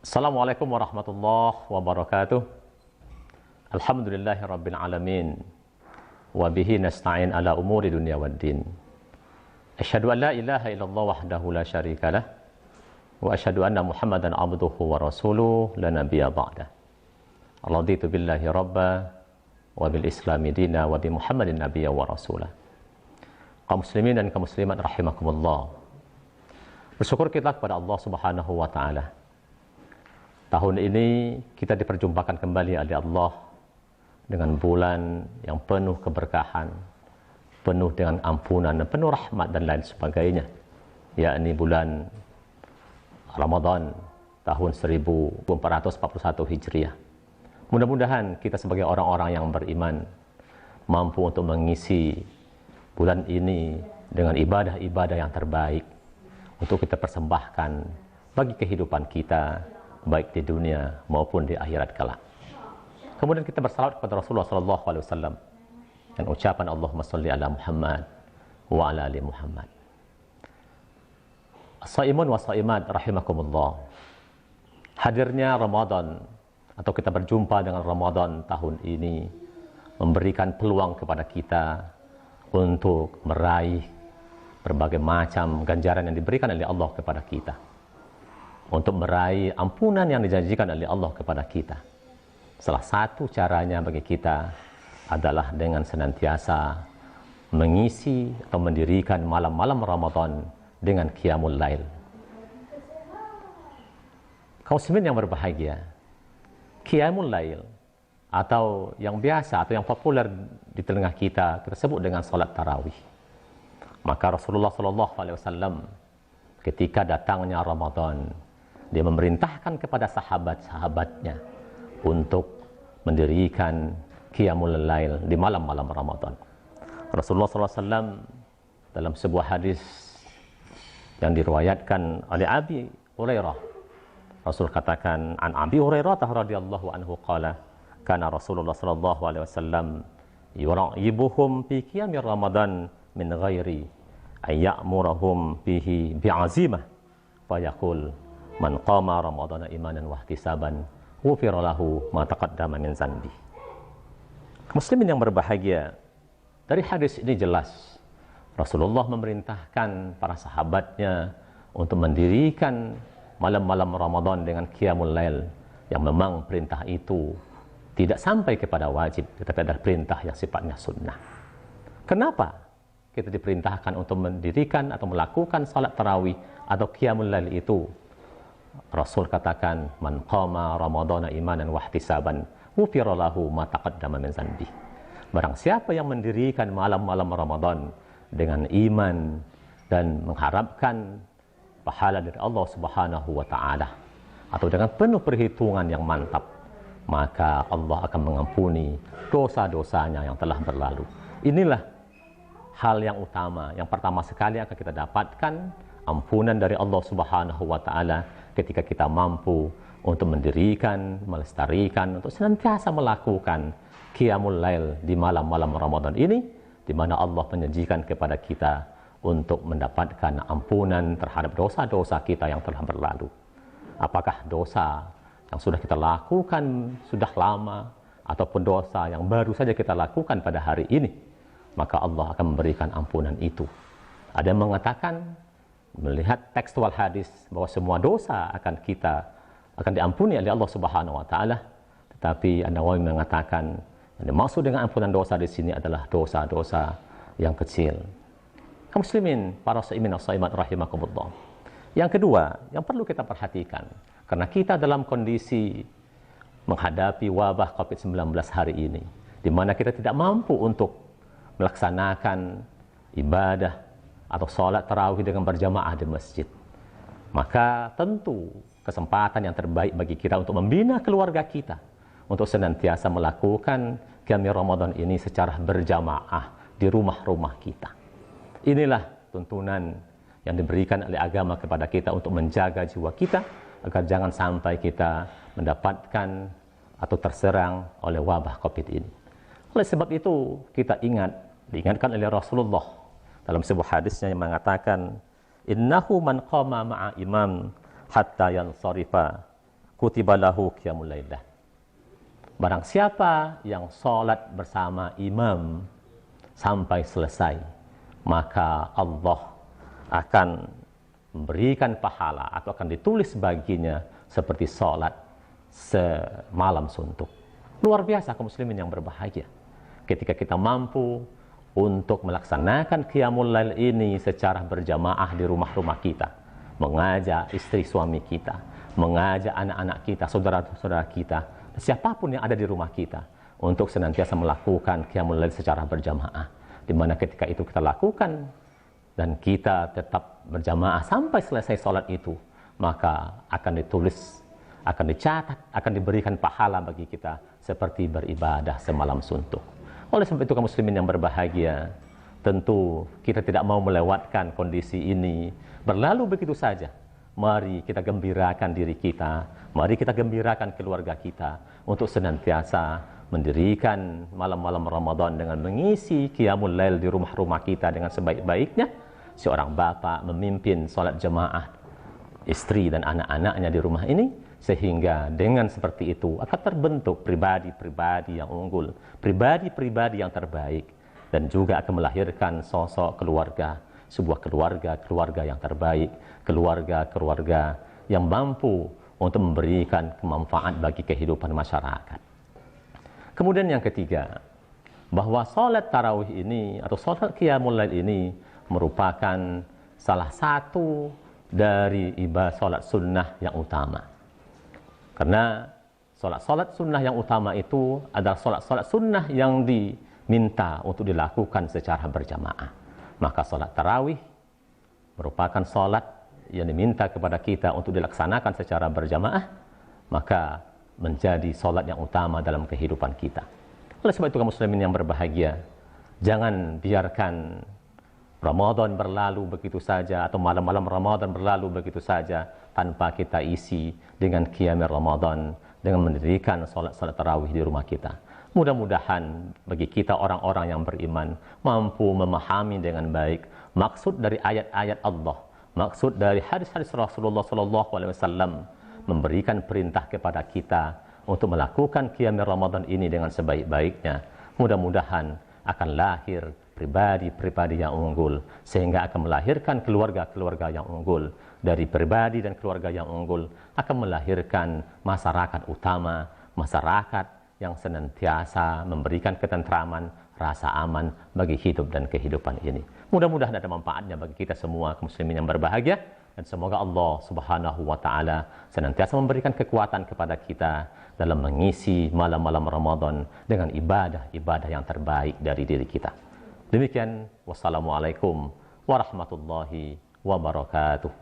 Assalamualaikum warahmatullahi wabarakatuh. Alhamdulillahi rabbil alamin. Wa bihi nasta'in ala umuri dunya waddin. Asyhadu an la ilaha illallah wahdahu la syarikalah. Wa asyhadu anna Muhammadan abduhu wa rasuluh la nabiyya ba'dah. Raditu billahi rabba wa bil islami dina wa bi Muhammadin nabiyya wa rasulah. Kaum muslimin dan kaum muslimat rahimakumullah. Bersyukur kita kepada Allah Subhanahu wa taala. Tahun ini kita diperjumpakan kembali oleh Allah dengan bulan yang penuh keberkahan, penuh dengan ampunan dan penuh rahmat dan lain sebagainya, yakni bulan Ramadan tahun 1441 Hijriah. Mudah-mudahan kita sebagai orang-orang yang beriman mampu untuk mengisi bulan ini dengan ibadah-ibadah yang terbaik untuk kita persembahkan bagi kehidupan kita, baik di dunia maupun di akhirat kelak. Kemudian kita bersalawat kepada Rasulullah SAW dan ucapan Allahumma sholli ala Muhammad wa ala ali Muhammad. As-saimun wa saimat rahimakumullah. Hadirnya Ramadan atau kita berjumpa dengan Ramadan tahun ini memberikan peluang kepada kita untuk meraih berbagai macam ganjaran yang diberikan oleh Allah kepada kita, untuk meraih ampunan yang dijanjikan oleh Allah kepada kita. Salah satu caranya bagi kita adalah dengan senantiasa mengisi atau mendirikan malam-malam Ramadan dengan qiyamul lail. Kaum muslimin yang berbahagia, qiyamul lail atau yang biasa atau yang populer di telinga kita sebut dengan salat tarawih. Maka Rasulullah SAW ketika datangnya Ramadan, dia memerintahkan kepada sahabat-sahabatnya untuk mendirikan qiyamul lail di malam-malam Ramadan. Rasulullah SAW dalam sebuah hadis yang diriwayatkan oleh Abi Hurairah, Rasul katakan, an Abi Hurairah radhiyallahu anhu qala, kana Rasulullah sallallahu alaihi wasallam yura'ibuhum fi qiyamir Ramadan min ghairi ay ya'murahum bihi bi'azimah fa yaqul man qama ramadhana imanan wa ihtisaban ghufira lahu ma taqaddama min zanbi. Muslimin yang berbahagia, dari hadis ini jelas Rasulullah memerintahkan para sahabatnya untuk mendirikan malam-malam Ramadan dengan qiyamul lail, yang memang perintah itu tidak sampai kepada wajib, tetapi adalah perintah yang sifatnya sunnah. Kenapa kita diperintahkan untuk mendirikan atau melakukan salat tarawih atau qiyamul lail itu? Rasul katakan, man qama ramadhana imanan wa ihtisaban ghufira lahu ma taqaddama min zanbi. Barang siapa yang mendirikan malam-malam Ramadan dengan iman dan mengharapkan pahala dari Allah Subhanahu wa taala atau dengan penuh perhitungan yang mantap, maka Allah akan mengampuni dosa-dosanya yang telah berlalu. Inilah hal yang utama, yang pertama sekali akan kita dapatkan ampunan dari Allah Subhanahu wa taala ketika kita mampu untuk mendirikan, melestarikan, untuk senantiasa melakukan qiyamul lail di malam-malam Ramadan ini, di mana Allah menjanjikan kepada kita untuk mendapatkan ampunan terhadap dosa-dosa kita yang telah berlalu. Apakah dosa yang sudah kita lakukan sudah lama ataupun dosa yang baru saja kita lakukan pada hari ini, maka Allah akan memberikan ampunan itu. Ada yang mengatakan, melihat tekstual hadis, bahwa semua dosa akan diampuni oleh Allah Subhanahu wa taala, tetapi An-Nawawi mengatakan yang dimaksud dengan ampunan dosa di sini adalah dosa-dosa yang kecil. Kaum muslimin, para saimin as-saimat rahimakumullah. Yang kedua, yang perlu kita perhatikan, karena kita dalam kondisi menghadapi wabah COVID-19 hari ini, di mana kita tidak mampu untuk melaksanakan ibadah atau sholat tarawih dengan berjamaah di masjid, maka tentu kesempatan yang terbaik bagi kita untuk membina keluarga kita untuk senantiasa melakukan qiyamul Ramadan ini secara berjamaah di rumah-rumah kita. Inilah tuntunan yang diberikan oleh agama kepada kita untuk menjaga jiwa kita agar jangan sampai kita mendapatkan atau terserang oleh wabah COVID ini. Oleh sebab itu kita diingatkan oleh Rasulullah dalam sebuah hadisnya yang mengatakan, innahu man qama ma'a imam hatta yansarifa kutiba lahu qiyamul lailah. Barang siapa yang salat bersama imam sampai selesai, maka Allah akan memberikan pahala atau akan ditulis baginya seperti salat semalam suntuk. Luar biasa kaum muslimin yang berbahagia. Ketika kita mampu untuk melaksanakan qiyamul lail ini secara berjamaah di rumah-rumah kita, mengajak istri suami kita, mengajak anak-anak kita, saudara-saudara kita, siapapun yang ada di rumah kita, untuk senantiasa melakukan qiyamul lail secara berjamaah. Di mana ketika itu kita lakukan dan kita tetap berjamaah sampai selesai sholat itu, maka akan ditulis, akan dicatat, akan diberikan pahala bagi kita seperti beribadah semalam suntuk. Oleh sebab itu kaum muslimin yang berbahagia, tentu kita tidak mau melewatkan kondisi ini berlalu begitu saja. Mari kita gembirakan diri kita, mari kita gembirakan keluarga kita untuk senantiasa mendirikan malam-malam Ramadan dengan mengisi qiyamul lail di rumah-rumah kita dengan sebaik-baiknya. Seorang bapak memimpin sholat jemaah istri dan anak-anaknya di rumah ini, sehingga dengan seperti itu akan terbentuk pribadi-pribadi yang unggul, pribadi-pribadi yang terbaik, dan juga akan melahirkan sosok keluarga, sebuah keluarga yang terbaik, keluarga yang mampu untuk memberikan kemanfaat bagi kehidupan masyarakat. Kemudian yang ketiga, bahwa sholat tarawih ini atau sholat qiyamul lail ini merupakan salah satu dari ibadah sholat sunnah yang utama. Karena sholat sunnah yang utama itu adalah sholat sunnah yang diminta untuk dilakukan secara berjamaah. Maka sholat tarawih merupakan sholat yang diminta kepada kita untuk dilaksanakan secara berjamaah, maka menjadi sholat yang utama dalam kehidupan kita. Oleh sebab itu kaum muslimin yang berbahagia, jangan biarkan Ramadan berlalu begitu saja atau malam-malam Ramadan berlalu begitu saja tanpa kita isi dengan qiyam Ramadan, dengan mendirikan salat tarawih di rumah kita. Mudah-mudahan bagi kita orang-orang yang beriman mampu memahami dengan baik maksud dari ayat-ayat Allah, maksud dari hadis-hadis Rasulullah SAW memberikan perintah kepada kita untuk melakukan qiyam Ramadan ini dengan sebaik-baiknya. Mudah-mudahan akan lahir pribadi-pribadi yang unggul, sehingga akan melahirkan keluarga-keluarga yang unggul. Dari pribadi dan keluarga yang unggul akan melahirkan masyarakat utama, masyarakat yang senantiasa memberikan ketentraman, rasa aman bagi hidup dan kehidupan ini. Mudah-mudahan ada manfaatnya bagi kita semua kaum muslimin yang berbahagia, dan semoga Allah Subhanahu wa taala senantiasa memberikan kekuatan kepada kita dalam mengisi malam-malam Ramadan dengan ibadah-ibadah yang terbaik dari diri kita. Demikian, wassalamualaikum warahmatullahi wabarakatuh.